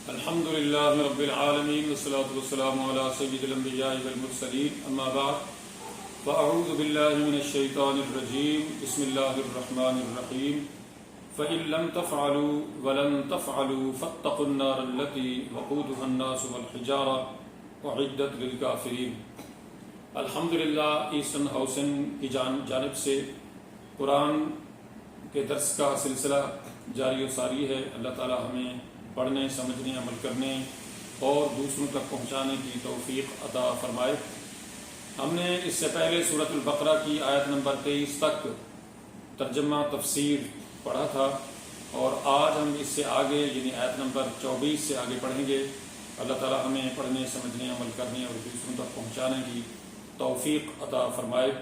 الحمد لله رب العالمين والصلاة والسلام على سيد الأنبياء والمرسلين أما بعد فأعوذ بالله من الشيطان الرجيم بسم الله الرحمن الرحيم فإن لم تفعلوا ولن تفعلوا فاتقوا النار التي وقودها الناس والحجارة أعدت للكافرين۔ الحمدللہ ایسٹرن ہاؤسن کی جانب سے قرآن کے درس کا سلسلہ جاری و ساری ہے۔ اللہ تعالی ہمیں پڑھنے، سمجھنے، عمل کرنے اور دوسروں تک پہنچانے کی توفیق عطا فرمائے۔ ہم نے اس سے پہلے سورۃ البقرہ کی آیت نمبر 23 تک ترجمہ تفسیر پڑھا تھا، اور آج ہم اس سے آگے یعنی آیت نمبر 24 سے آگے پڑھیں گے۔ اللہ تعالی ہمیں پڑھنے، سمجھنے، عمل کرنے اور دوسروں تک پہنچانے کی توفیق عطا فرمائے۔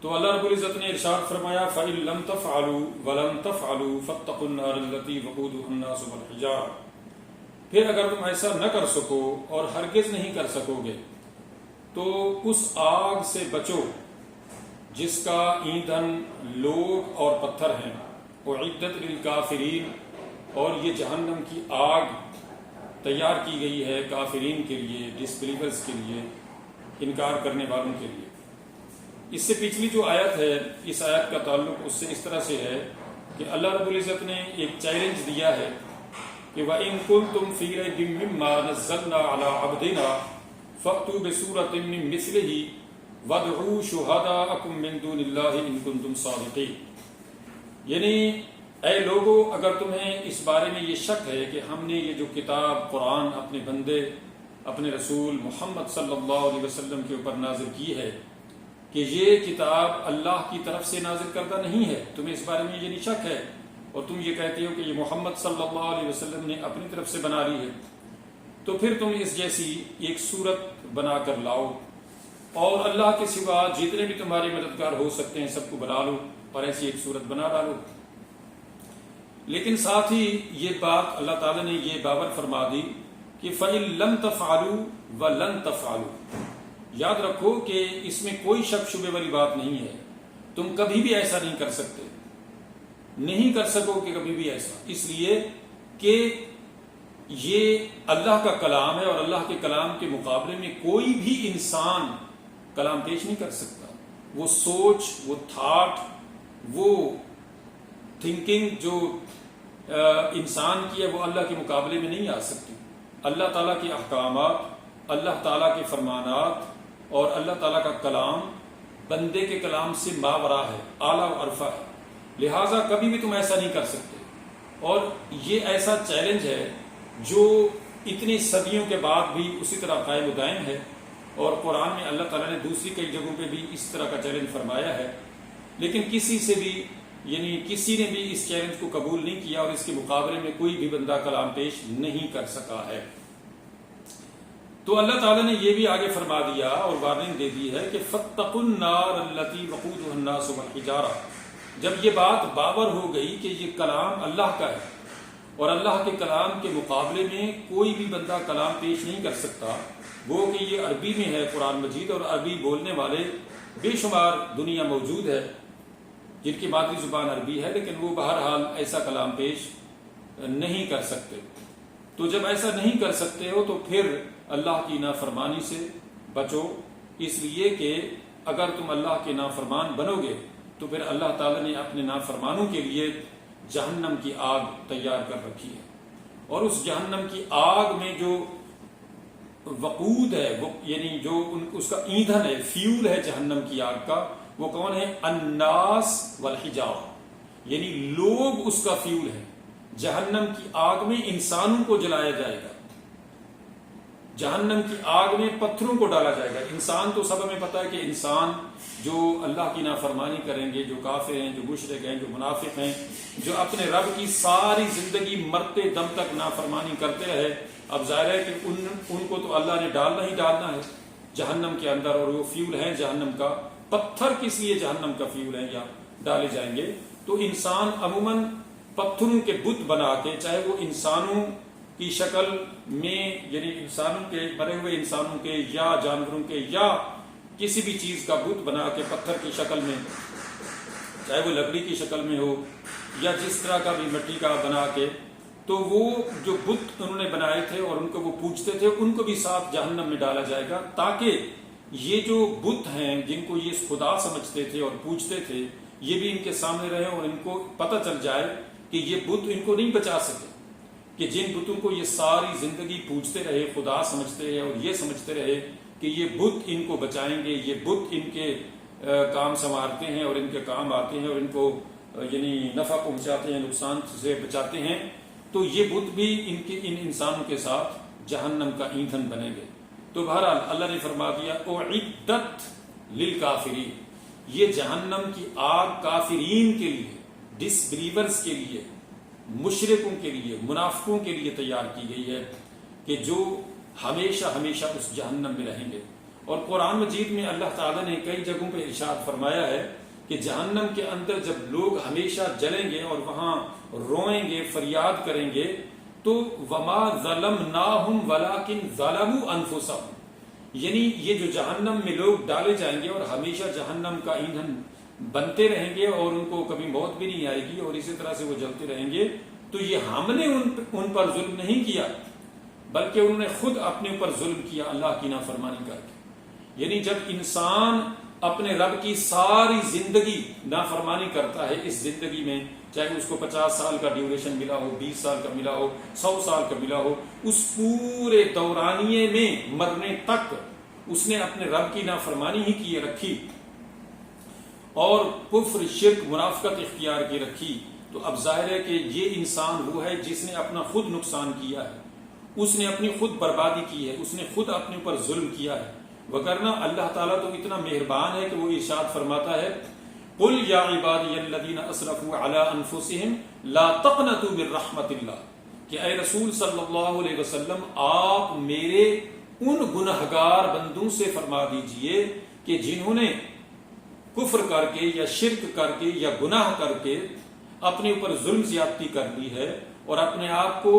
تو اللہ رب العزت نے ارشاد فرمایا فَإِن لَمْ تَفْعَلُوا وَلَمْ تَفْعَلُوا فَاتَّقُوا النَّارَ الَّتِي وَقُودُهَا النَّاسُ وَالْحِجَارَةُ، پھر اگر تم ایسا نہ کر سکو اور ہرگز نہیں کر سکو گے تو اس آگ سے بچو جس کا ایندھن لوگ اور پتھر ہیں، اعدت للکافرین، اور یہ جہنم کی آگ تیار کی گئی ہے کافرین کے لیے، ڈس بلیورز کے لیے، انکار کرنے والوں کے لیے۔ اس سے پچھلی جو آیت ہے، اس آیت کا تعلق اس سے اس طرح سے ہے کہ اللہ رب العزت نے ایک چیلنج دیا ہے کہ وَإِن كُنتُمْ فِي رَيْبٍ مِّمَّا نَزَّلْنَا عَلَىٰ عَبْدِنَا فَأْتُوا بِسُورَةٍ مِّن مِّثْلِهِ وَادْعُوا شُهَدَاءَكُم مِّن دُونِ اللَّهِ إِن كُنتُمْ صَادِقِينَ، یعنی اے لوگو، اگر تمہیں اس بارے میں یہ شک ہے کہ ہم نے یہ جو کتاب قرآن اپنے بندے اپنے رسول محمد صلی اللہ علیہ وسلم کے اوپر نازل کی ہے کہ یہ کتاب اللہ کی طرف سے نازل کردہ نہیں ہے، تمہیں اس بارے میں یہ نہیں شک ہے، اور تم یہ کہتے ہو کہ یہ محمد صلی اللہ علیہ وسلم نے اپنی طرف سے بنا لی ہے، تو پھر تم اس جیسی ایک صورت بنا کر لاؤ، اور اللہ کے سوا جتنے بھی تمہارے مددگار ہو سکتے ہیں سب کو بنا لو اور ایسی ایک صورت بنا ڈالو۔ لیکن ساتھ ہی یہ بات اللہ تعالیٰ نے یہ باور فرما دی کہ فَإِن لَمْ تَفْعَلُوا وَلَن تَفْعَلُوا، یاد رکھو کہ اس میں کوئی شک شبے والی بات نہیں ہے، تم کبھی بھی ایسا نہیں کر سکتے، نہیں کر سکو کہ کبھی بھی ایسا، اس لیے کہ یہ اللہ کا کلام ہے، اور اللہ کے کلام کے مقابلے میں کوئی بھی انسان کلام پیش نہیں کر سکتا۔ وہ سوچ، وہ تھاٹ، وہ تھنکنگ جو انسان کی ہے وہ اللہ کے مقابلے میں نہیں آ سکتی۔ اللہ تعالیٰ کے احکامات، اللہ تعالیٰ کے فرمانات اور اللہ تعالیٰ کا کلام بندے کے کلام سے ماورا ہے، اعلیٰ و عرفہ ہے، لہٰذا کبھی بھی تم ایسا نہیں کر سکتے۔ اور یہ ایسا چیلنج ہے جو اتنی صدیوں کے بعد بھی اسی طرح قائم و دائم ہے، اور قرآن میں اللہ تعالیٰ نے دوسری کئی جگہوں پہ بھی اس طرح کا چیلنج فرمایا ہے، لیکن کسی نے بھی اس چیلنج کو قبول نہیں کیا، اور اس کے مقابلے میں کوئی بھی بندہ کلام پیش نہیں کر سکا ہے۔ تو اللہ تعالیٰ نے یہ بھی آگے فرما دیا اور وارننگ دے دی ہے کہ فَاتَّقُوا النَّارَ الَّتِي وَقُودُهَا النَّاسُ وَالْحِجَارَةُ، جب یہ بات باور ہو گئی کہ یہ کلام اللہ کا ہے اور اللہ کے کلام کے مقابلے میں کوئی بھی بندہ کلام پیش نہیں کر سکتا، وہ کہ یہ عربی میں ہے قرآن مجید، اور عربی بولنے والے بے شمار دنیا موجود ہے جن کی مادری زبان عربی ہے، لیکن وہ بہرحال ایسا کلام پیش نہیں کر سکتے۔ تو جب ایسا نہیں کر سکتے ہو تو پھر اللہ کی نافرمانی سے بچو، اس لیے کہ اگر تم اللہ کے نافرمان بنو گے تو پھر اللہ تعالیٰ نے اپنے نافرمانوں کے لیے جہنم کی آگ تیار کر رکھی ہے، اور اس جہنم کی آگ میں جو وقود ہے، وہ یعنی جو اس کا ایندھن ہے، فیول ہے جہنم کی آگ کا، وہ کون ہے؟ الناس والحجارہ، یعنی لوگ اس کا فیول ہے۔ جہنم کی آگ میں انسانوں کو جلایا جائے گا، جہنم کی آگ میں پتھروں کو ڈالا جائے گا۔ انسان تو سب ہمیں پتہ ہے کہ انسان جو اللہ کی نافرمانی کریں گے، جو کافر ہیں، جو مشرک ہیں، جو منافق ہیں، جو اپنے رب کی ساری زندگی مرتے دم تک نافرمانی کرتے رہے، اب ظاہر ہے کہ ان کو تو اللہ نے ڈالنا ہی ڈالنا ہے جہنم کے اندر، اور وہ فیول ہے جہنم کا۔ پتھر کس لیے جہنم کا فیول ہے یا ڈالے جائیں گے؟ تو انسان عموماً پتھروں کے بت بنا کے، چاہے وہ انسانوں کی شکل میں، یعنی انسانوں کے، مرے ہوئے انسانوں کے یا جانوروں کے یا کسی بھی چیز کا بت بنا کے پتھر کی شکل میں، چاہے وہ لکڑی کی شکل میں ہو یا جس طرح کا بھی مٹی کا بنا کے تو وہ جو بت انہوں نے بنائے تھے اور ان کو وہ پوجتے تھے ان کو بھی ساتھ جہنم میں ڈالا جائے گا، تاکہ یہ جو بت ہیں جن کو یہ خدا سمجھتے تھے اور پوجتے تھے یہ بھی ان کے سامنے رہے اور ان کو پتہ چل جائے کہ یہ بت ان کو نہیں بچا سکے، کہ جن بتوں کو یہ ساری زندگی پوجتے رہے، خدا سمجھتے رہے اور یہ سمجھتے رہے کہ یہ بت ان کو بچائیں گے، یہ بت ان کے کام سنوارتے ہیں اور ان کے کام آتے ہیں اور ان کو یعنی نفع پہنچاتے ہیں، نقصان سے بچاتے ہیں، تو یہ بت بھی ان انسانوں کے ساتھ جہنم کا ایندھن بنے گے۔ تو بہرحال اللہ نے فرما دیا اعدت للکافرین، یہ جہنم کی آگ کافرین کے لیے، ڈس بلیورز کے لیے، مشرکوں کے لیے، منافقوں کے لیے تیار کی گئی ہے کہ جو ہمیشہ ہمیشہ اس جہنم میں رہیں گے۔ اور قرآن مجید میں اللہ تعالیٰ نے کئی جگہوں پہ ارشاد فرمایا ہے کہ جہنم کے اندر جب لوگ ہمیشہ جلیں گے اور وہاں روئیں گے، فریاد کریں گے، تو وما ظلمناہم ولکن ظلموا انفسہم، یعنی یہ جو جہنم میں لوگ ڈالے جائیں گے اور ہمیشہ جہنم کا ایندھن بنتے رہیں گے اور ان کو کبھی موت بھی نہیں آئے گی اور اسی طرح سے وہ جلتے رہیں گے، تو یہ ہم نے ان پر ظلم نہیں کیا بلکہ انہوں نے خود اپنے اوپر ظلم کیا اللہ کی نافرمانی کر کے۔ یعنی جب انسان اپنے رب کی ساری زندگی نافرمانی کرتا ہے اس زندگی میں، چاہے اس کو 50 سال کا ڈیوریشن ملا ہو، 20 سال کا ملا ہو، 100 سال کا ملا ہو، اس پورے دورانیے میں مرنے تک اس نے اپنے رب کی نافرمانی ہی کیے رکھی اور کفر، شرک، منافقت اختیار کی رکھی، تو اب ظاہر ہے کہ یہ انسان وہ ہے جس نے اپنا خود نقصان کیا ہے، اس نے اپنی خود بربادی کی ہے، اس نے خود اپنے اوپر ظلم کیا ہے۔ وگرنہ اللہ تعالیٰ تو اتنا مہربان ہے کہ وہ ارشاد فرماتا ہے قل یا عبادی الذین اسرفوا علی انفسہم لا تقنطوا من رحمت اللہ، کہ اے رسول صلی اللہ علیہ وسلم آپ میرے ان گنہگار بندوں سے فرما دیجئے کہ جنہوں نے کفر کر کے یا شرک کر کے یا گناہ کر کے اپنے اوپر ظلم زیادتی کر لی ہے اور اپنے آپ کو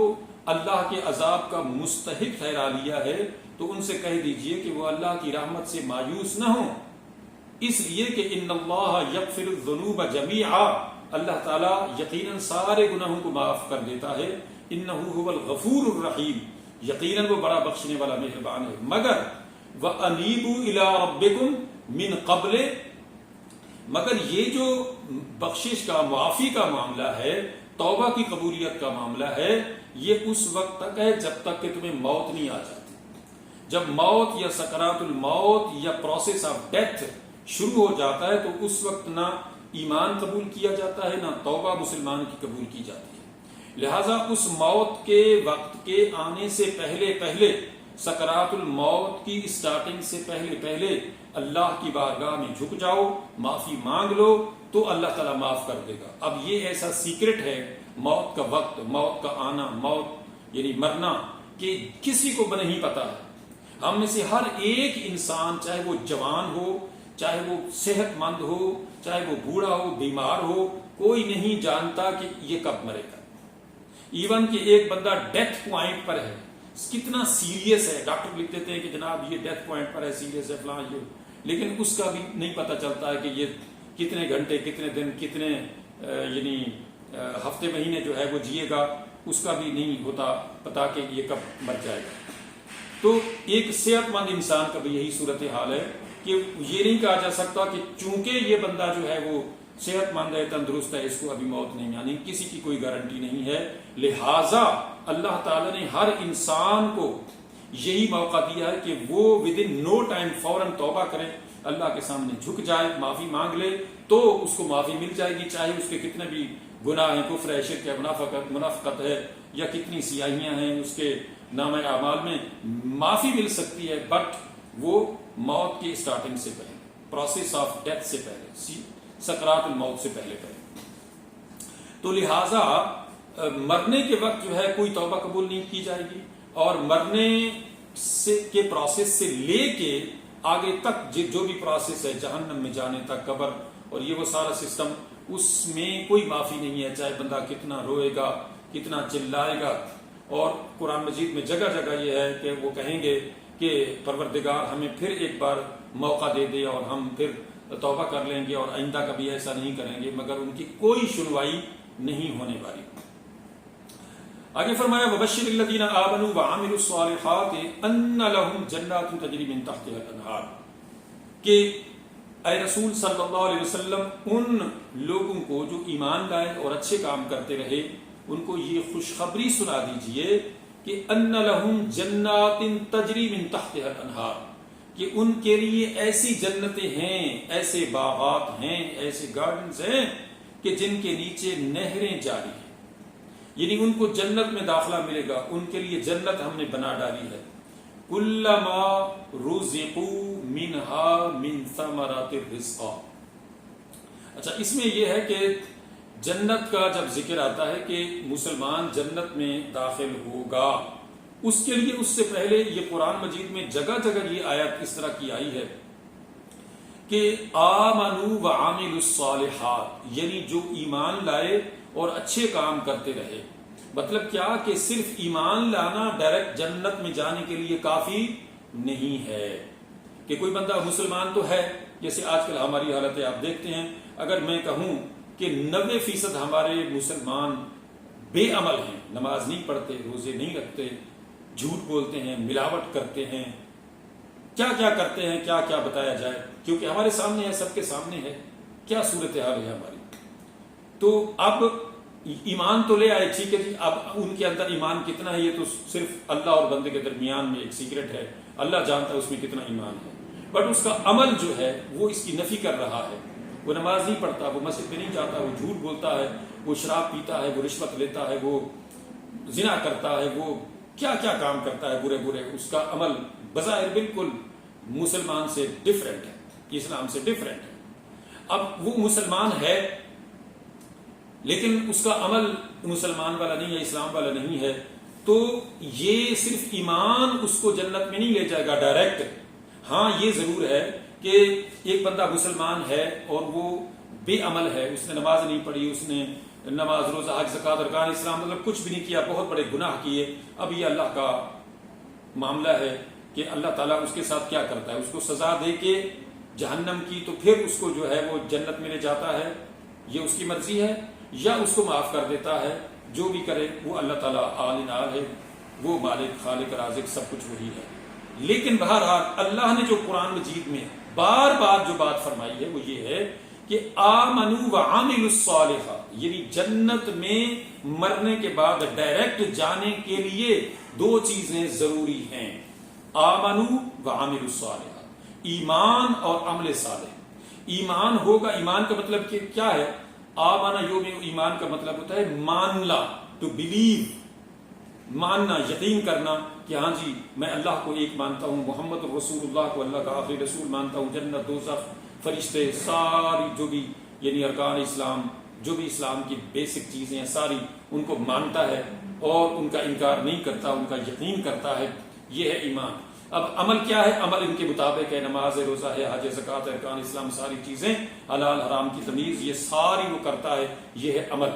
اللہ کے عذاب کا مستحق ٹھہرا لیا ہے، تو ان سے کہہ دیجئے کہ وہ اللہ کی رحمت سے مایوس نہ ہوں، اس لیے کہ ان اللہ یغفر الذنوب جمیعا، اللہ تعالیٰ یقیناً سارے گناہوں کو معاف کر دیتا ہے، انہ هو الغفور الرحیم، یقیناً وہ بڑا بخشنے والا مہربان ہے، مگر وانیبوا الی ربکم من قبل، مگر یہ جو بخشش کا، معافی کا معاملہ ہے، توبہ کی قبولیت کا معاملہ ہے، یہ اس وقت تک ہے جب تک کہ تمہیں موت نہیں آ جاتی۔ جب موت یا سکرات الموت یا پروسیس آف ڈیتھ شروع ہو جاتا ہے تو اس وقت نہ ایمان قبول کیا جاتا ہے نہ توبہ مسلمان کی قبول کی جاتی ہے۔ لہٰذا اس موت کے وقت کے آنے سے پہلے پہلے، سکرات الموت کی اسٹارٹنگ سے پہلے پہلے اللہ کی بارگاہ میں جھک جاؤ، معافی مانگ لو، تو اللہ تعالیٰ معاف کر دے گا۔ اب یہ ایسا سیکرٹ ہے موت کا وقت، موت کا آنا، موت یعنی مرنا، کہ کسی کو نہیں پتا ہے۔ ہم میں سے ہر ایک انسان، چاہے وہ جوان ہو، چاہے وہ صحت مند ہو، چاہے وہ بوڑھا ہو، بیمار ہو، کوئی نہیں جانتا کہ یہ کب مرے گا۔ ایون کہ ایک بندہ ڈیتھ پوائنٹ پر ہے، کتنا سیریس ہے، ڈاکٹر لکھ دیتے ہیں کہ جناب یہ ڈیتھ پوائنٹ پر ہے، سیریس ہے، فلاں یہ، لیکن اس کا بھی نہیں پتا چلتا ہے کہ یہ کتنے گھنٹے، کتنے دن، کتنے یعنی ہفتے، مہینے جو ہے وہ جیے گا، اس کا بھی نہیں ہوتا پتا کہ یہ کب مر جائے گا۔ تو ایک صحت مند انسان کا بھی یہی صورتحال ہے کہ یہ نہیں کہا جا سکتا کہ چونکہ یہ بندہ جو ہے وہ صحت مند ہے، تندرست ہے، اس کو ابھی موت نہیں آنی، کسی کی کوئی گارنٹی نہیں ہے۔ لہٰذا اللہ تعالیٰ نے ہر انسان کو یہی موقع دیا ہے کہ وہ ودن نو ٹائم فوراً توبہ کرے، اللہ کے سامنے جھک جائے، معافی مانگ لے، تو اس کو معافی مل جائے گی، چاہے اس کے کتنے بھی گناہ ہیں، کفر ہے، شرک ہے، منافقت ہے، یا کتنی سیاہیاں ہیں اس کے نام اعمال میں، معافی مل سکتی ہے، بٹ وہ موت کی اسٹارٹنگ سے پہلے، پروسیس آف ڈیتھ سے پہلے، سکرات الموت سے پہلے تو لہٰذا مرنے کے وقت جو ہے کوئی توبہ قبول نہیں کی جائے گی، اور مرنے کے پروسیس سے لے کے آگے تک جو بھی پروسیس ہے جہنم میں جانے تک، قبر اور یہ وہ سارا سسٹم، اس میں کوئی معافی نہیں ہے، چاہے بندہ کتنا روئے گا، کتنا چلائے گا۔ اور قرآن مجید میں جگہ جگہ یہ ہے کہ وہ کہیں گے کہ پروردگار ہمیں پھر ایک بار موقع دے دے اور ہم پھر توبہ کر لیں گے اور آئندہ کبھی ایسا نہیں کریں گے، مگر ان کی کوئی سنوائی نہیں ہونے والی۔ آگے فرمایا وبشر الذین آمنوا وعملوا الصالحات ان لهم جنات تجری من تحتها الانہار، کہ اے رسول صلی اللہ علیہ وسلم ان لوگوں کو جو ایمان لائے اور اچھے کام کرتے رہے ان کو یہ خوشخبری سنا دیجئے کہ ان لهم جنات تجری من تحتها الانہار، کہ ان کے لیے ایسی جنتیں ہیں، ایسے باغات ہیں، ایسے گارڈنز ہیں کہ جن کے نیچے نہریں جاری ہیں، یعنی ان کو جنت میں داخلہ ملے گا، ان کے لیے جنت ہم نے بنا ڈالی ہے۔ کلما رزقوا منها من ثمرات الرزق۔ اچھا، اس میں یہ ہے کہ جنت کا جب ذکر آتا ہے کہ مسلمان جنت میں داخل ہوگا، اس کے لیے اس سے پہلے یہ قرآن مجید میں جگہ جگہ یہ آیت اس طرح کی آئی ہے کہ آمنوا وعملوا الصالحات، یعنی جو ایمان لائے اور اچھے کام کرتے رہے۔ مطلب کیا کہ صرف ایمان لانا ڈائریکٹ جنت میں جانے کے لیے کافی نہیں ہے، کہ کوئی بندہ مسلمان تو ہے، جیسے آج کل ہماری حالت ہے، آپ دیکھتے ہیں اگر میں کہوں کہ 90% ہمارے مسلمان بے عمل ہیں، نماز نہیں پڑھتے، روزے نہیں رکھتے، جھوٹ بولتے ہیں، ملاوٹ کرتے ہیں، کیا کیا کرتے ہیں، کیا کیا بتایا جائے، کیونکہ ہمارے سامنے ہے، سب کے سامنے ہے کیا صورتحال ہے ہماری۔ تو اب ایمان تو لے آئے، ٹھیک ہے جی، اب ان کے اندر ایمان کتنا ہے یہ تو صرف اللہ اور بندے کے درمیان میں ایک سیکرٹ ہے، اللہ جانتا ہے اس میں کتنا ایمان ہے، بٹ اس کا عمل جو ہے وہ اس کی نفی کر رہا ہے۔ وہ نماز نہیں پڑھتا، وہ مسجد میں نہیں جاتا، وہ جھوٹ بولتا ہے، وہ شراب پیتا ہے، وہ رشوت لیتا ہے، وہ زنا کرتا ہے، وہ کیا کیا کام کرتا ہے برے برے، اس کا عمل بظاہر بالکل مسلمان سے ڈیفرنٹ ہے، اسلام سے ڈیفرنٹ ہے۔ اب وہ مسلمان ہے لیکن اس کا عمل مسلمان والا نہیں ہے، اسلام والا نہیں ہے، تو یہ صرف ایمان اس کو جنت میں نہیں لے جائے گا ڈائریکٹ۔ ہاں یہ ضرور ہے کہ ایک بندہ مسلمان ہے اور وہ بے عمل ہے، اس نے نماز نہیں پڑھی، اس نے نماز روزہ حج زکوٰۃ ارکان اسلام مطلب کچھ بھی نہیں کیا، بہت بڑے گناہ کیے، اب یہ اللہ کا معاملہ ہے کہ اللہ تعالیٰ اس کے ساتھ کیا کرتا ہے، اس کو سزا دے کے جہنم کی تو پھر اس کو جو ہے وہ جنت میں لے جاتا ہے، یہ اس کی مرضی ہے، یا اس کو معاف کر دیتا ہے۔ جو بھی کرے وہ اللہ تعالیٰ عالم ہے، وہ مالک خالق رازق سب کچھ وہی ہے۔ لیکن بہرحال اللہ نے جو قرآن مجید میں بار بار جو بات فرمائی ہے وہ یہ ہے کہ آمنوا وعملوا الصالحات، یعنی جنت میں مرنے کے بعد ڈائریکٹ جانے کے لیے دو چیزیں ضروری ہیں، آمنوا وعملوا الصالحات، ایمان اور عمل صالح۔ ایمان ہوگا، ایمان کا مطلب کیا ہے؟ آمانا یوم ایمان کا مطلب ہوتا ہے ماننا، ٹو بلیو، ماننا، یقین کرنا کہ ہاں جی میں اللہ کو ایک مانتا ہوں، محمد رسول اللہ کو اللہ کا آخری رسول مانتا ہوں، جنت دوزخ فرشتے ساری جو بھی یعنی ارکان اسلام جو بھی اسلام کی بیسک چیزیں ہیں ساری ان کو مانتا ہے اور ان کا انکار نہیں کرتا، ان کا یقین کرتا ہے، یہ ہے ایمان۔ اب عمل کیا ہے؟ عمل ان کے مطابق ہے، نماز ہے، روزہ ہے، حج زکوٰۃ ارکان اسلام ساری چیزیں، حلال حرام کی تمیز، یہ ساری وہ کرتا ہے، یہ ہے عمل۔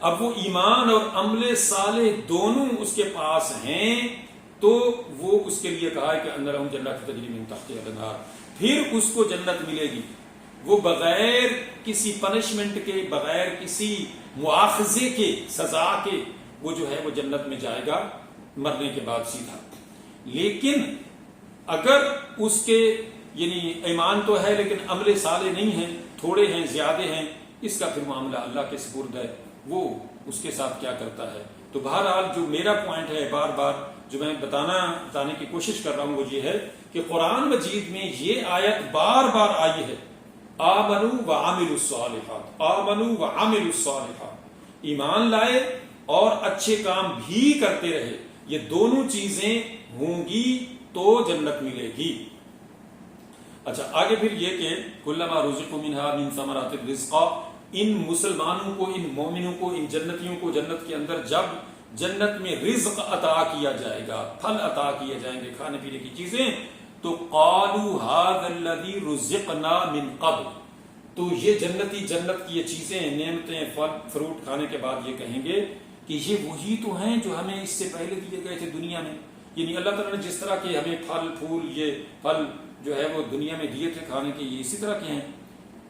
اب وہ ایمان اور عمل صالح دونوں اس کے پاس ہیں تو وہ اس کے لیے کہا ہے کہ اندر ہم جنت تجری من تحتها الانہار، پھر اس کو جنت ملے گی، وہ بغیر کسی پنشمنٹ کے، بغیر کسی مواخذے کے، سزا کے، وہ جو ہے وہ جنت میں جائے گا مرنے کے بعد سیدھا۔ لیکن اگر اس کے یعنی ایمان تو ہے لیکن عمل صالح نہیں ہیں، تھوڑے ہیں، زیادہ ہیں، اس کا پھر معاملہ اللہ کے سپرد ہے، وہ اس کے ساتھ کیا کرتا ہے۔ تو بہرحال جو میرا پوائنٹ ہے بار بار جو میں بتانے کی کوشش کر رہا ہوں وہ یہ ہے کہ قرآن مجید میں یہ آیت بار بار آئی ہے، آمنوا وعملوا الصالحات، آمنوا وعملوا الصالحات، ایمان لائے اور اچھے کام بھی کرتے رہے، یہ دونوں چیزیں ہوں گی تو جنت ملے گی۔ اچھا آگے پھر یہ کہ کلما رزقوا منها من ثمرات الرزق، ان مسلمانوں کو، ان مومنوں کو، ان جنتیوں کو جنت کے اندر جب جنت میں رزق عطا کیا جائے گا، پھل عطا کیے جائیں گے، کھانے پینے کی چیزیں، تو قالوا هذا الذي رزقنا من قبل، تو یہ جنتی جنت کی یہ چیزیں، نعمتیں، پھل فروٹ کھانے کے بعد یہ کہیں گے کہ یہ وہی تو ہیں جو ہمیں اس سے پہلے دیے گئے تھے دنیا میں، یعنی اللہ تعالیٰ نے جس طرح کے ہمیں پھل پھول، یہ پھل جو ہے وہ دنیا میں دیے تھے کھانے کے، یہ اسی طرح کے ہیں۔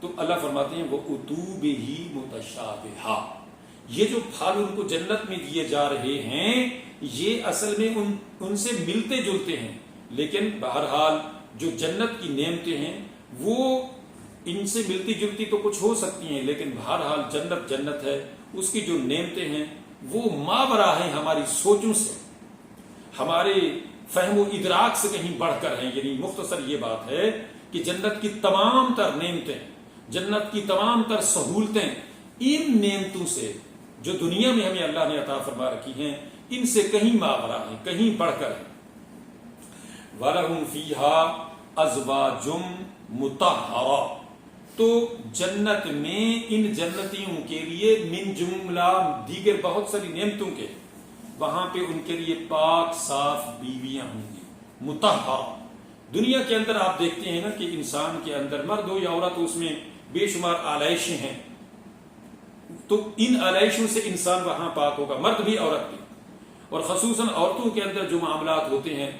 تو اللہ فرماتے ہیں وہ اتو بہ متشابہہ، یہ جو پھل ان کو جنت میں دیے جا رہے ہیں یہ اصل میں ان سے ملتے جلتے ہیں، لیکن بہرحال جو جنت کی نعمتیں ہیں وہ ان سے ملتی جلتی تو کچھ ہو سکتی ہیں، لیکن بہرحال جنت جنت ہے، اس کی جو نعمتیں ہیں وہ ماورا ہیں ہماری سوچوں سے، ہمارے فہم و ادراک سے کہیں بڑھ کر ہیں۔ یعنی مختصر یہ بات ہے کہ جنت کی تمام تر نعمتیں، جنت کی تمام تر سہولتیں ان نعمتوں سے جو دنیا میں ہمیں اللہ نے عطا فرما رکھی ہیں ان سے کہیں ماورا ہیں، کہیں بڑھ کر ہیں۔ وَلَهُمْ فِيهَا أَزْوَاجٌ مُطَهَّرَةٌ، تو جنت میں ان جنتیوں کے لیے من جملہ دیگر بہت ساری نعمتوں کے وہاں پہ ان کے لیے پاک صاف بیویاں ہوں گی، مطہرہ۔ دنیا کے اندر آپ دیکھتے ہیں نا کہ انسان کے اندر مرد ہو یا عورت ہو اس میں بے شمار آلائشیں ہیں، تو ان آلائشوں سے انسان وہاں پاک ہوگا، مرد بھی عورت بھی، اور خصوصاً عورتوں کے اندر جو معاملات ہوتے ہیں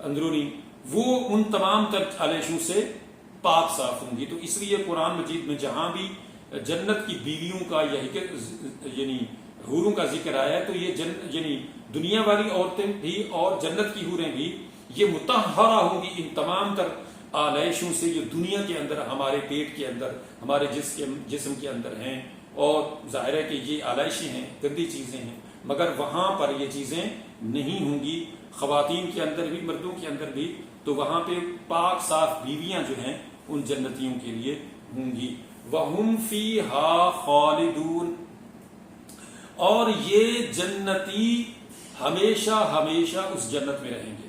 اندرونی وہ ان تمام تر آلائشوں سے پاک صاف ہوں گی۔ تو اس لیے قرآن مجید میں جہاں بھی جنت کی بیویوں کا یعنی حوروں کا ذکر آیا ہے تو یہ یعنی دنیا والی عورتیں بھی اور جنت کی حوریں بھی یہ مطہرہ ہوں گی ان تمام تر آلائشوں سے جو دنیا کے اندر ہمارے پیٹ کے اندر ہمارے جسم کے اندر ہیں، اور ظاہر ہے کہ یہ آلائشیں ہیں، گندی چیزیں ہیں، مگر وہاں پر یہ چیزیں نہیں ہوں گی، خواتین کے اندر بھی مردوں کے اندر بھی، تو وہاں پہ پاک صاف بیویاں جو ہیں ان جنتیوں کے لیے ہوں گی۔ وَهُمْ فِيهَا خَالِدُونَ، اور یہ جنتی ہمیشہ ہمیشہ اس جنت میں رہیں گے۔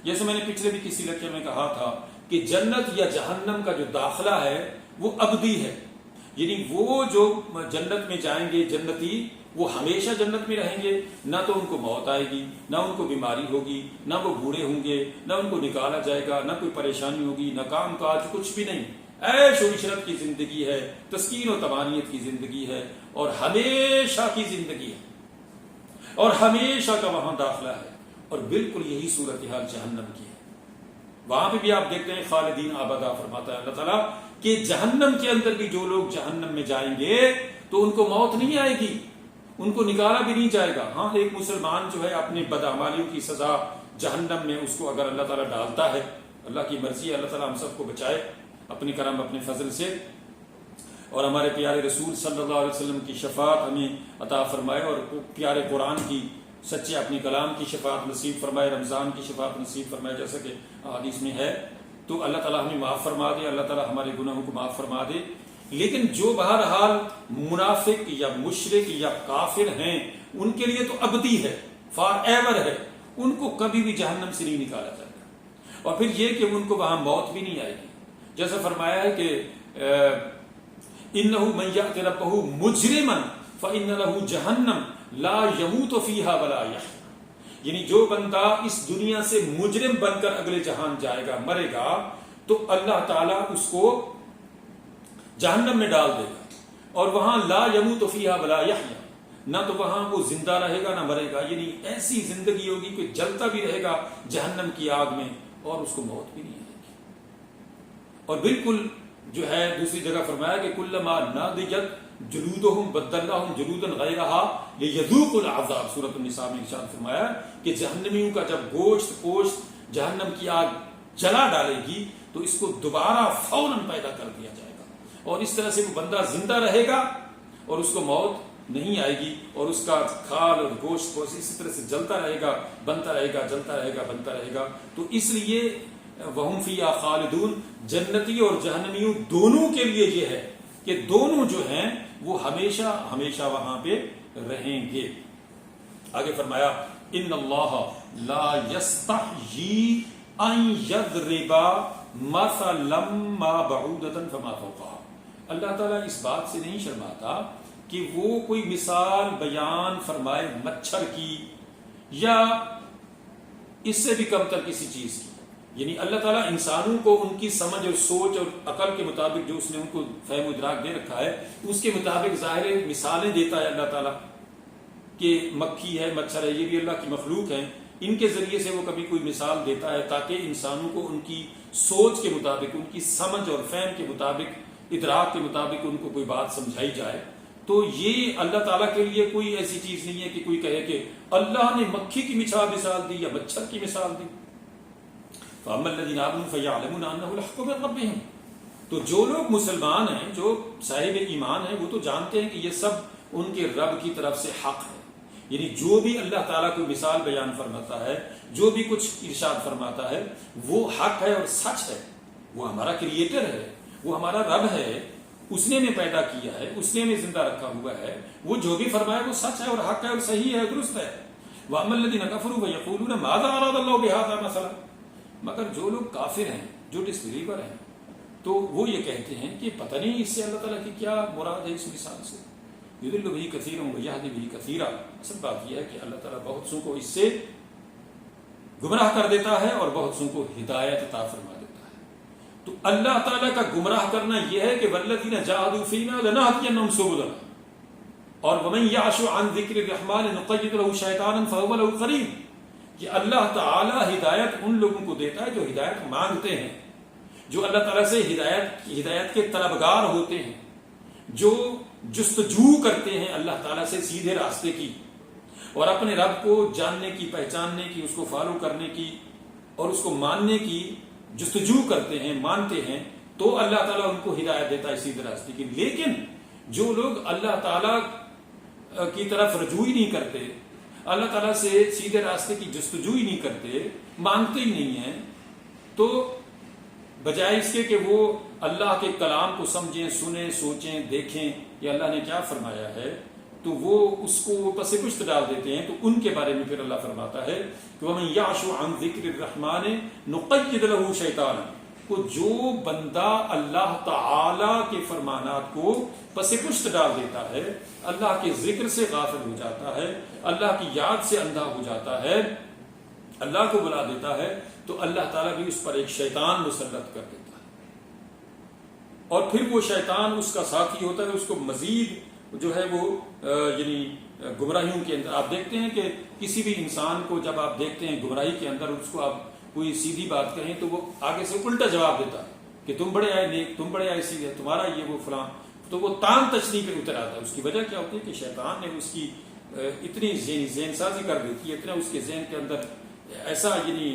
جیسے میں نے پچھلے بھی کسی لیکچر میں کہا تھا کہ جنت یا جہنم کا جو داخلہ ہے وہ ابدی ہے، یعنی وہ جو جنت میں جائیں گے جنتی وہ ہمیشہ جنت میں رہیں گے، نہ تو ان کو موت آئے گی، نہ ان کو بیماری ہوگی، نہ وہ بوڑھے ہوں گے، نہ ان کو نکالا جائے گا، نہ کوئی پریشانی ہوگی، نہ کام کاج، کچھ بھی نہیں۔ عیش و عشرت کی زندگی ہے، تسکین و طمانینت کی زندگی ہے، اور ہمیشہ کی زندگی ہے، اور ہمیشہ کا وہاں داخلہ ہے، اور بالکل یہی صورتحال جہنم کی ہے۔ وہاں پہ بھی آپ دیکھتے ہیں خالدین ابدا فرماتا ہے اللہ تعالیٰ کہ جہنم کے اندر بھی جو لوگ جہنم میں جائیں گے تو ان کو موت نہیں آئے گی، ان کو نکالا بھی نہیں جائے گا۔ ہاں ایک مسلمان جو ہے اپنی بدعمالیوں کی سزا جہنم میں اس کو اگر اللہ تعالیٰ ڈالتا ہے، اللہ کی مرضی ہے، اللہ تعالیٰ ہم سب کو بچائے اپنی کرم اپنے فضل سے، اور ہمارے پیارے رسول صلی اللہ علیہ وسلم کی شفاعت ہمیں عطا فرمائے، اور پیارے قرآن کی سچے اپنی کلام کی شفاعت نصیب فرمائے، رمضان کی شفاعت نصیب فرمائے جیسا کہ حدیث میں ہے۔ تو اللہ تعالیٰ ہمیں معاف فرما دے، اللہ تعالیٰ ہمارے گناہوں کو معاف فرما دے۔ لیکن جو بہرحال منافق یا مشرک یا کافر ہیں ان کے لیے تو ابدی ہے، فار ایور ہے، ان کو کبھی بھی جہنم سے نہیں نکالا جائے گا۔ اور پھر یہ کہ ان کو وہاں موت بھی نہیں آئے گی، جیسا فرمایا ہے کہ إِنَّهُ مَنْ يَأْتِ رَبَّهُ مُجْرِمًا فَإِنَّ لَهُ جَهَنَّمَ لَا يَمُوتُ فِيهَا وَلَا يَحْيَا، یعنی جو بندہ اس دنیا سے مجرم بن کر اگلے جہان جائے گا، مرے گا، تو اللہ تعالیٰ اس کو جہنم میں ڈال دے گا، اور وہاں لا يَمُوتُ فِيهَا وَلَا يَحْيَا، نہ تو وہاں وہ زندہ رہے گا نہ مرے گا، یعنی ایسی زندگی ہوگی کہ جلتا بھی رہے گا جہنم کی آگ میں اور اس کو موت بھی نہیں آئے گی۔ اور بالکل جو ہے دوسری جگہ فرمایا کہ کلما نضجت جلودہم بدلناہم جلودا غیرہا لیذوقوا العذاب، سورۃ النساء میں ارشاد فرمایا کہ جہنمیوں کا جب گوشت پوشت جہنم کی آگ جلا ڈالے گی تو اس کو دوبارہ فوراً پیدا کر دیا جائے گا، اور اس طرح سے وہ بندہ زندہ رہے گا اور اس کو موت نہیں آئے گی، اور اس کا کھال اور گوشت پوشت اسی طرح سے جلتا رہے گا، بنتا رہے گا، جلتا رہے گا، بنتا رہے گا۔ تو اس لیے وَهُمْ فِيهَا خَالِدُونَ، جنتی اور جہنمیوں دونوں کے لیے یہ ہے کہ دونوں جو ہیں وہ ہمیشہ ہمیشہ وہاں پہ رہیں گے۔ آگے فرمایا ان اللہ لا يستحيي ان يضرب مثلا ما بعودة فما فوقها، اللہ تعالیٰ اس بات سے نہیں شرماتا کہ وہ کوئی مثال بیان فرمائے مچھر کی یا اس سے بھی کم تر کسی چیز کی، یعنی اللہ تعالیٰ انسانوں کو ان کی سمجھ اور سوچ اور عقل کے مطابق جو اس نے ان کو فہم و ادراک دے رکھا ہے اس کے مطابق ظاہر مثالیں دیتا ہے اللہ تعالیٰ، کہ مکھی ہے، مچھر ہے، یہ بھی اللہ کی مخلوق ہیں، ان کے ذریعے سے وہ کبھی کوئی مثال دیتا ہے تاکہ انسانوں کو ان کی سوچ کے مطابق، ان کی سمجھ اور فہم کے مطابق، ادراک کے مطابق ان کو کوئی بات سمجھائی جائے۔ تو یہ اللہ تعالیٰ کے لیے کوئی ایسی چیز نہیں ہے کہ کوئی کہے کہ اللہ نے مکھی کی مثال دی یا مچھر کی مثال دی. فَأَمَّا الَّذِينَ آمَنُوا فَيَعْلَمُونَ أَنَّهُ الْحَقُّ مِن رَّبِّهِمْ. تو جو لوگ مسلمان ہیں، جو صاحب ایمان ہیں، وہ تو جانتے ہیں کہ یہ سب ان کے رب کی طرف سے حق ہے. یعنی جو بھی اللہ تعالیٰ کو مثال بیان فرماتا ہے، جو بھی کچھ ارشاد فرماتا ہے، وہ حق ہے اور سچ ہے. وہ ہمارا کریٹر ہے، وہ ہمارا رب ہے، اس نے ہمیں پیدا کیا ہے، اس نے ہمیں زندہ رکھا ہوا ہے. وہ جو بھی فرمائے وہ سچ ہے اور حق ہے اور صحیح ہے، درست ہے. وَأَمَّا الَّذِينَ كَفَرُوا فَيَقُولُونَ مَاذَا أَرَادَ اللَّهُ بِهَذَا مَثَلًا. مگر جو لوگ کافر ہیں، جو ڈس بلیور ہیں، تو وہ یہ کہتے ہیں کہ پتہ نہیں اس سے اللہ تعالیٰ کی کیا مراد ہے اس مثال سے. یضل بہ کثیرا ویہدی بہ کثیرا. اصل بات یہ ہے کہ اللہ تعالیٰ بہت سو کو اس سے گمراہ کر دیتا ہے اور بہت سو کو ہدایت عطا فرما دیتا ہے. تو اللہ تعالیٰ کا گمراہ کرنا یہ ہے کہ والذین جاہدوا فینا لنہدینہم سبلنا، اور ومن یعش عن ذکر الرحمن نقید له شیطانا فہو له قرین. کہ اللہ تعالیٰ ہدایت ان لوگوں کو دیتا ہے جو ہدایت مانگتے ہیں، جو اللہ تعالیٰ سے ہدایت کے طلبگار ہوتے ہیں، جو جستجو کرتے ہیں اللہ تعالیٰ سے سیدھے راستے کی اور اپنے رب کو جاننے کی، پہچاننے کی، اس کو فالو کرنے کی اور اس کو ماننے کی جستجو کرتے ہیں، مانتے ہیں، تو اللہ تعالیٰ ان کو ہدایت دیتا ہے سیدھے راستے کی. لیکن جو لوگ اللہ تعالیٰ کی طرف رجوع ہی نہیں کرتے، اللہ تعالیٰ سے سیدھے راستے کی جستجو ہی نہیں کرتے، مانگتے ہی نہیں ہیں، تو بجائے اس کے کہ وہ اللہ کے کلام کو سمجھیں، سنیں، سوچیں، دیکھیں کہ اللہ نے کیا فرمایا ہے، تو وہ اس کو پس پشت ڈال دیتے ہیں. تو ان کے بارے میں پھر اللہ فرماتا ہے کہ وَمَن يَعْشُ عَن ذِكْرِ الرَّحْمَنِ نُقَيِّضْ لَهُ شَيْطَانًا. کو جو بندہ اللہ تعالی کے فرمانات کو پس پشت ڈال دیتا ہے، اللہ کے ذکر سے غافل ہو جاتا ہے، اللہ کی یاد سے اندھا ہو جاتا ہے، اللہ کو بلا دیتا ہے، تو اللہ تعالیٰ بھی اس پر ایک شیطان مسلط کر دیتا ہے. اور پھر وہ شیطان اس کا ساتھی ہوتا ہے، اس کو مزید جو ہے وہ یعنی گمراہیوں کے اندر. آپ دیکھتے ہیں کہ کسی بھی انسان کو جب آپ دیکھتے ہیں گمراہی کے اندر، اس کو آپ کوئی سیدھی بات کہیں تو وہ آگے سے الٹا جواب دیتا ہے کہ تم بڑے آئے نیک، تم بڑے آئے سیدھے، تمہارا یہ وہ فلاں. تو وہ تان تشنیع پہ اتر آتا ہے. اس کی وجہ کیا ہوتی ہے کہ شیطان نے اس کی اتنی ذہن سازی کر دیتی ہے، اتنا اس کے ذہن کے اندر ایسا یعنی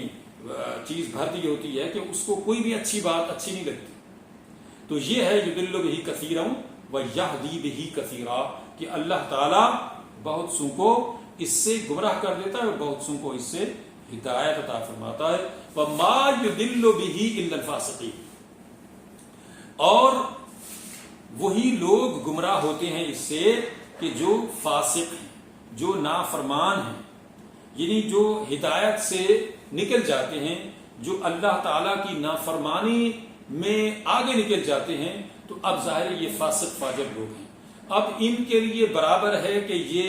چیز بھر دی ہوتی ہے کہ اس کو کوئی بھی اچھی بات اچھی نہیں لگتی. تو یہ ہے یضل بہ کثیرا ویہدی بہ کثیرا، کہ اللہ تعالیٰ بہت سو کو اس سے گمراہ کر دیتا ہے اور بہت سو کو اس سے ہدایت عطا فرماتا ہے. وَمَا يُضِلُّ بِهِ إِلَّا الْفَاسِقِينَ. اور وہی لوگ گمراہ ہوتے ہیں اس سے کہ جو فاسق ہیں، جو نافرمان ہیں، یعنی جو ہدایت سے نکل جاتے ہیں، جو اللہ تعالیٰ کی نافرمانی میں آگے نکل جاتے ہیں. تو اب ظاہر یہ فاسق فاجر لوگ ہیں. اب ان کے لیے برابر ہے کہ یہ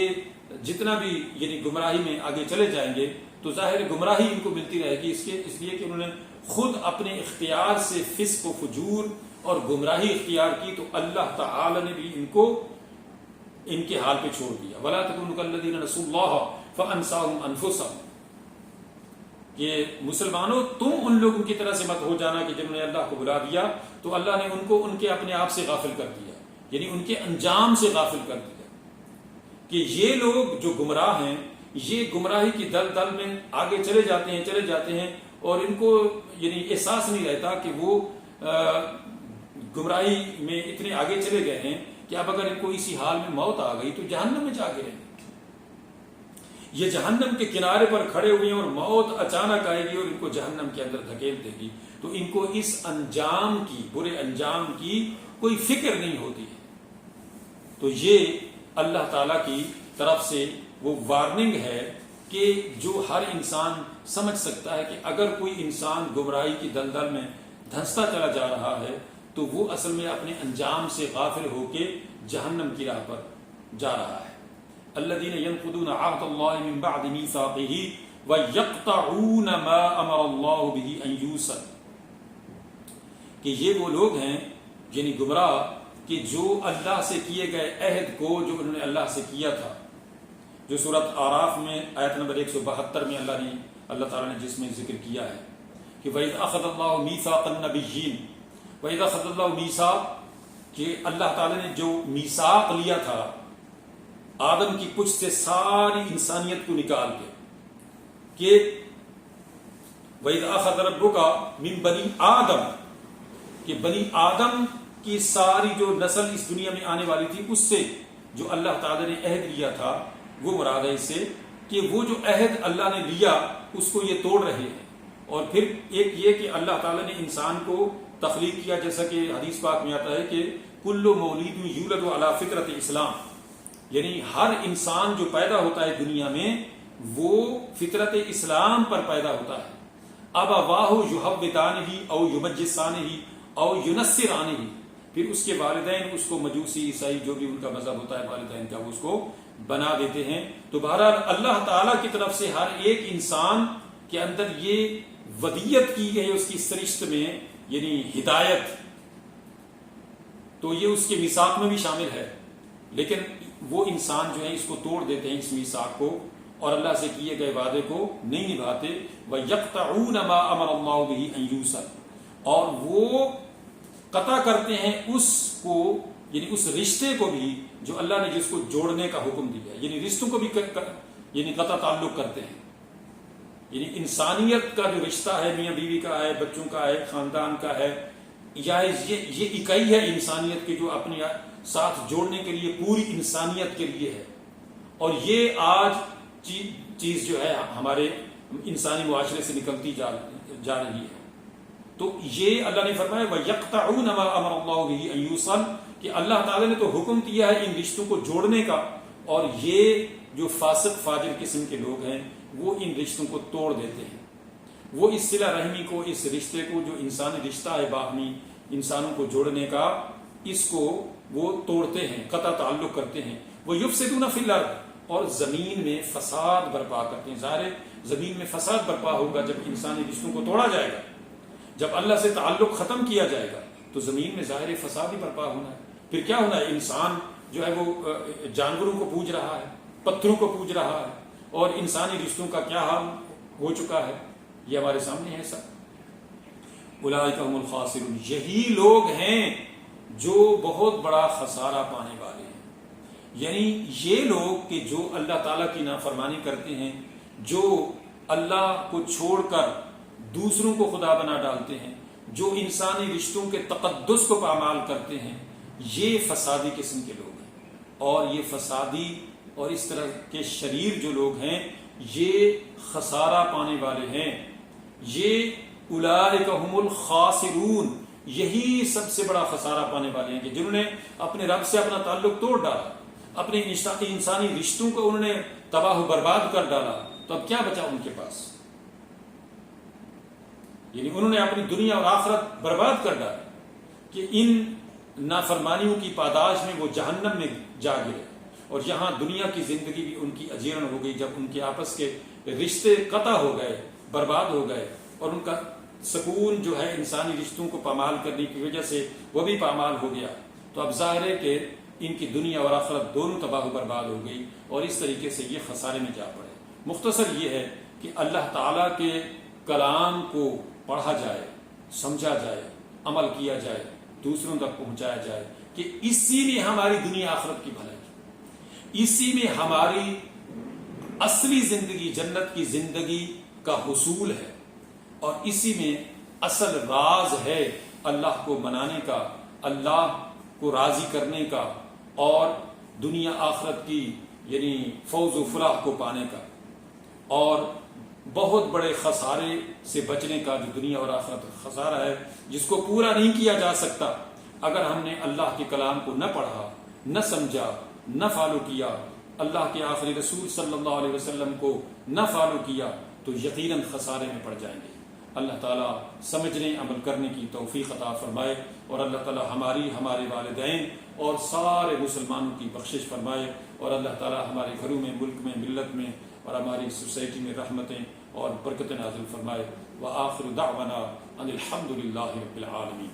جتنا بھی یعنی گمراہی میں آگے چلے جائیں گے تو ظاہر گمراہی ان کو ملتی رہے گی، اس لیے کہ انہوں نے خود اپنے اختیار سے فسق و فجور اور گمراہی اختیار کی، تو اللہ تعالی نے بھی ان کو ان کے حال پہ چھوڑ دیا. وَلَا تَكُونُوا كَالَّذِينَ نَسُوا اللَّهَ فَأَنسَاهُمْ أَنفُسَهُمْ. کہ مسلمانوں تم ان لوگوں کی طرح سے مت ہو جانا کہ جنہوں نے اللہ کو بلا دیا تو اللہ نے ان کو ان کے اپنے آپ سے غافل کر دیا، یعنی ان کے انجام سے غافل کر دیا. کہ یہ لوگ جو گمراہ ہیں، یہ گمراہی کی دل میں آگے چلے جاتے ہیں اور ان کو یعنی احساس نہیں رہتا کہ وہ گمراہی میں اتنے آگے چلے گئے ہیں کہ اب اگر ان کو اسی حال میں موت آ گئی تو جہنم میں جا کے رہیں گے. یہ جہنم کے کنارے پر کھڑے ہوئے ہیں اور موت اچانک آئے گی اور ان کو جہنم کے اندر دھکیل دے گی، تو ان کو اس انجام کی، برے انجام کی کوئی فکر نہیں ہوتی ہے. تو یہ اللہ تعالیٰ کی طرف سے وہ وارننگ ہے کہ جو ہر انسان سمجھ سکتا ہے کہ اگر کوئی انسان گمراہی کی دلدل میں دھنستا چلا جا رہا ہے تو وہ اصل میں اپنے انجام سے غافل ہو کے جہنم کی راہ پر جا رہا ہے. الذين ينقضون عهد الله من بعد ميثاقه ويقطعون ما امر الله به ان يوصل. کہ یہ وہ لوگ ہیں یعنی گمراہ کہ جو اللہ سے کیے گئے عہد کو جو انہوں نے اللہ سے کیا تھا، جو سورۃ اعراف میں آیت نمبر 172 میں اللہ تعالیٰ نے جس میں ذکر کیا ہے کہ وَإِذْ أَخَذَ اللَّهُ مِيثَاقَ النَّبِيِّينَ وَإِذْ أَخَذَ اللَّهُ مِيثَاقَ کہ اللہ تعالیٰ نے جو میثاق لیا تھا آدم کی پشت سے ساری انسانیت کو نکال کے کہ وَإِذْ أَخَذَ رَبُّكَ مِنْ بَنِي آدم، کہ بنی آدم کی ساری جو نسل اس دنیا میں آنے والی تھی اس سے جو اللہ تعالیٰ نے عہد لیا تھا، وہ مراد ہے اس سے کہ وہ جو عہد اللہ نے لیا اس کو یہ توڑ رہے ہیں۔ اور پھر ایک یہ کہ اللہ تعالیٰ نے انسان کو تخلیق کیا، جیسا کہ حدیث پاک میں آتا ہے کہ کل مولود یولد علی فطرت اسلام، یعنی ہر انسان جو پیدا ہوتا ہے دنیا میں وہ فطرت اسلام پر پیدا ہوتا ہے۔ ابواہ یحودانہ او یمجسانہ او ینصرانہ، پھر اس کے والدین اس کو مجوسی عیسائی جو بھی ان کا مذہب ہوتا ہے والدین کا، وہ اس کو بنا دیتے ہیں۔ تو بہرحال اللہ تعالیٰ کی طرف سے ہر ایک انسان کے اندر یہ ودیت کی گئی اس کی سرشت میں، یعنی ہدایت، تو یہ اس کے میثاق میں بھی شامل ہے، لیکن وہ انسان جو ہے اس کو توڑ دیتے ہیں، اس میثاق کو، اور اللہ سے کیے گئے وعدے کو نہیں نبھاتے۔ وَيَقْطَعُونَ مَا أَمَرَ اللَّهُ بِهِ أَن يُوصَلَ، اور وہ قطع کرتے ہیں اس کو، یعنی اس رشتے کو بھی جو اللہ نے جس کو جوڑنے کا حکم دیا ہے، یعنی رشتوں کو بھی یعنی قطع تعلق کرتے ہیں، یعنی انسانیت کا جو رشتہ ہے، میاں بیوی کا ہے، بچوں کا ہے، خاندان کا ہے، یا یہ اکائی ہے انسانیت کے جو اپنے ساتھ جوڑنے کے لیے پوری انسانیت کے لیے ہے۔ اور یہ آج چیز جو ہے ہمارے انسانی معاشرے سے نکلتی جا رہی ہے۔ تو یہ اللہ نے فرمایا وَيَقْطَعُونَ مَا أَمَرَ اللَّهُ بِهِ أَن يُوصَلَ، کہ اللہ تعالیٰ نے تو حکم دیا ہے ان رشتوں کو جوڑنے کا، اور یہ جو فاسق فاجر قسم کے لوگ ہیں وہ ان رشتوں کو توڑ دیتے ہیں، وہ اس صلہ رحمی کو، اس رشتے کو جو انسانی رشتہ ہے باہمی انسانوں کو جوڑنے کا، اس کو وہ توڑتے ہیں، قطع تعلق کرتے ہیں۔ وَيُفْسِدُونَ فِي الْأَرْضِ، اور زمین میں فساد برپا کرتے ہیں۔ ظاہر زمین میں فساد برپا ہوگا جب انسانی رشتوں کو توڑا جائے گا، جب اللہ سے تعلق ختم کیا جائے گا تو زمین میں ظاہر فساد ہی برپا ہونا ہے۔ پھر کیا ہونا ہے؟ انسان جو ہے وہ جانوروں کو پوج رہا ہے، پتھروں کو پوج رہا ہے، اور انسانی رشتوں کا کیا حال ہو چکا ہے یہ ہمارے سامنے ہے سب۔ اولئک هم الخاسرون، یہی لوگ ہیں جو بہت بڑا خسارہ پانے والے ہیں، یعنی یہ لوگ کہ جو اللہ تعالیٰ کی نافرمانی کرتے ہیں، جو اللہ کو چھوڑ کر دوسروں کو خدا بنا ڈالتے ہیں، جو انسانی رشتوں کے تقدس کو پامال کرتے ہیں، یہ فسادی قسم کے لوگ ہیں۔ اور یہ فسادی اور اس طرح کے شریر جو لوگ ہیں یہ خسارہ پانے والے ہیں۔ یہ اولئک هم الخاسرون، یہی سب سے بڑا خسارہ پانے والے ہیں کہ جنہوں نے اپنے رب سے اپنا تعلق توڑ ڈالا، اپنے انسانی رشتوں کو انہوں نے تباہ و برباد کر ڈالا، تو اب کیا بچا ان کے پاس؟ یعنی انہوں نے اپنی دنیا اور آخرت برباد کر ڈالا کہ ان نافرمانیوں کی پاداش میں وہ جہنم میں جا گرے، اور یہاں دنیا کی زندگی بھی ان کی اجیرن ہو گئی جب ان کے آپس کے رشتے قطع ہو گئے، برباد ہو گئے، اور ان کا سکون جو ہے انسانی رشتوں کو پامال کرنے کی وجہ سے وہ بھی پامال ہو گیا۔ تو اب ظاہر ہے کہ ان کی دنیا اور آخرت دونوں تباہ و برباد ہو گئی، اور اس طریقے سے یہ خسارے میں جا پڑے۔ مختصر یہ ہے کہ اللہ تعالیٰ کے کلام کو پڑھا جائے، سمجھا جائے، عمل کیا جائے، دوسروں تک پہنچایا جائے، کہ اسی میں ہماری دنیا آخرت کی بھلائی، اسی میں ہماری اصلی زندگی، جنت کی زندگی کا حصول ہے، اور اسی میں اصل راز ہے اللہ کو منانے کا، اللہ کو راضی کرنے کا، اور دنیا آخرت کی یعنی فوز و فلاح کو پانے کا، اور بہت بڑے خسارے سے بچنے کا جو دنیا اور آخرت خسارہ ہے، جس کو پورا نہیں کیا جا سکتا اگر ہم نے اللہ کے کلام کو نہ پڑھا، نہ سمجھا، نہ فالو کیا، اللہ کے آخری رسول صلی اللہ علیہ وسلم کو نہ فالو کیا، تو یقیناً خسارے میں پڑ جائیں گے۔ اللہ تعالیٰ سمجھنے عمل کرنے کی توفیق عطا فرمائے، اور اللہ تعالیٰ ہمارے والدین اور سارے مسلمانوں کی بخشش فرمائے، اور اللہ تعالیٰ ہمارے گھروں میں، ملک میں، ملت میں اور ہماری سوسائٹی میں رحمتیں اور برکتیں نازل فرمائے۔ وآخر دعوانا ان الحمد للہ رب العالمین۔